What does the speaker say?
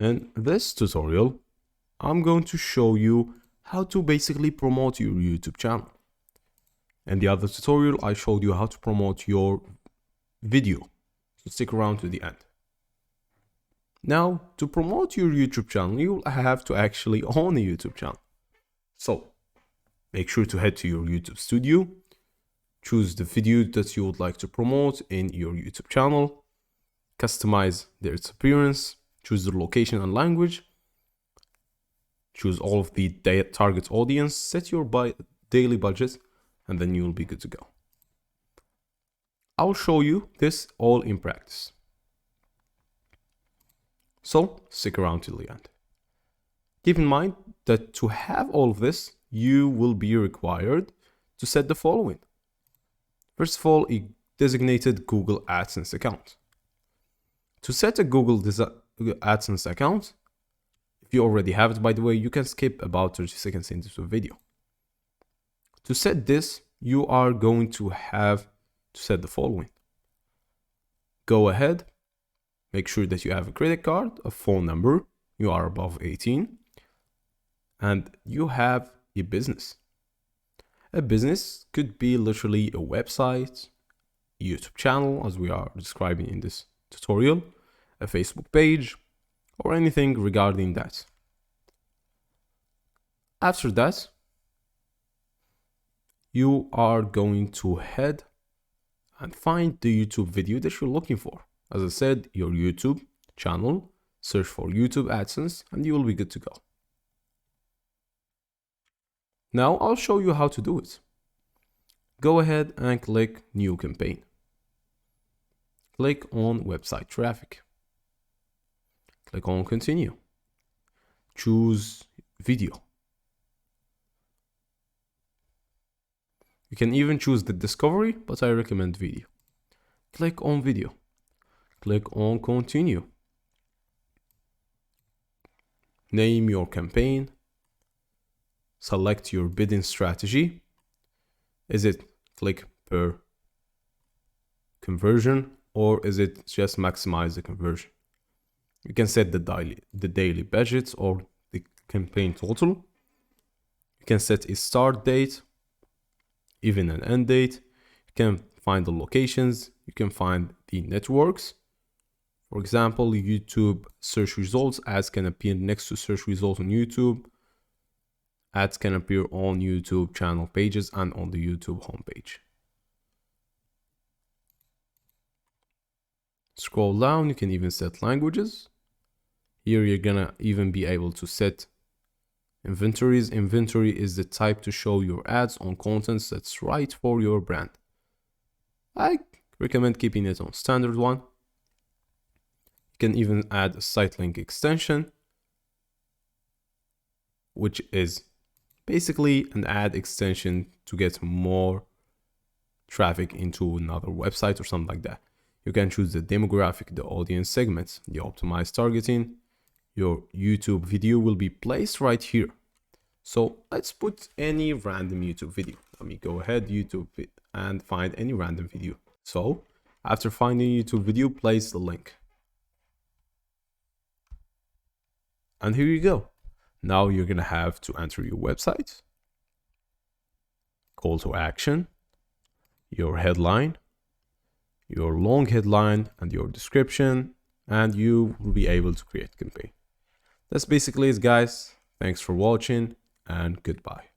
In this tutorial, I'm going to show you how to basically promote your YouTube channel. In the other tutorial, I showed you how to promote your video. So stick around to the end. Now, to promote your YouTube channel, you'll have to actually own a YouTube channel. So make sure to head to your YouTube studio, choose the video that you would like to promote in your YouTube channel, customize its appearance, choose the location and language, choose all of the target audience, set your daily budget, and then you'll be good to go. I'll show you this all in practice. So stick around till the end. Keep in mind that to have all of this, you will be required to set the following. First of all, a designated Google AdSense account. To set a Google AdSense account, if you already have it, by the way, you can skip about 30 seconds into the video. To set this, you are going to have to set the following. Go ahead, make sure that you have a credit card, a phone number, you are above 18, and you have a business. A business could be literally a website, a YouTube channel, as we are describing in this tutorial, a Facebook page, or anything regarding that. After that, you are going to head and find the YouTube video that you're looking for. As I said, your YouTube channel, search for YouTube AdSense, and you will be good to go. Now I'll show you how to do it. Go ahead and click New Campaign. Click on Website Traffic. Click on Continue. Choose Video. You can even choose the Discovery, but I recommend Video. Click on Video. Click on Continue. Name your campaign. Select your bidding strategy. Is it click per conversion, or is it just maximize the conversion? You can set the daily budgets or the campaign total. You can set a start date, even an end date. You can find the locations. You can find the networks. For example, YouTube search results. Ads can appear next to search results on YouTube. Ads can appear on YouTube channel pages and on the YouTube homepage. Scroll down, you can even set languages. Here you're gonna even be able to set inventories. Inventory is the type to show your ads on contents that's right for your brand. I recommend keeping it on standard one. You can even add a site link extension, which is basically an ad extension to get more traffic into another website or something like that. You can choose the demographic, the audience segments, the optimized targeting. Your YouTube video will be placed right here. So let's put any random YouTube video. Let me go ahead YouTube and find any random video. So after finding YouTube video, place the link. And here you go. Now you're gonna have to enter your website, call to action, your headline, your long headline, and your description, and you will be able to create a campaign. That's basically it, guys. Thanks for watching, and goodbye.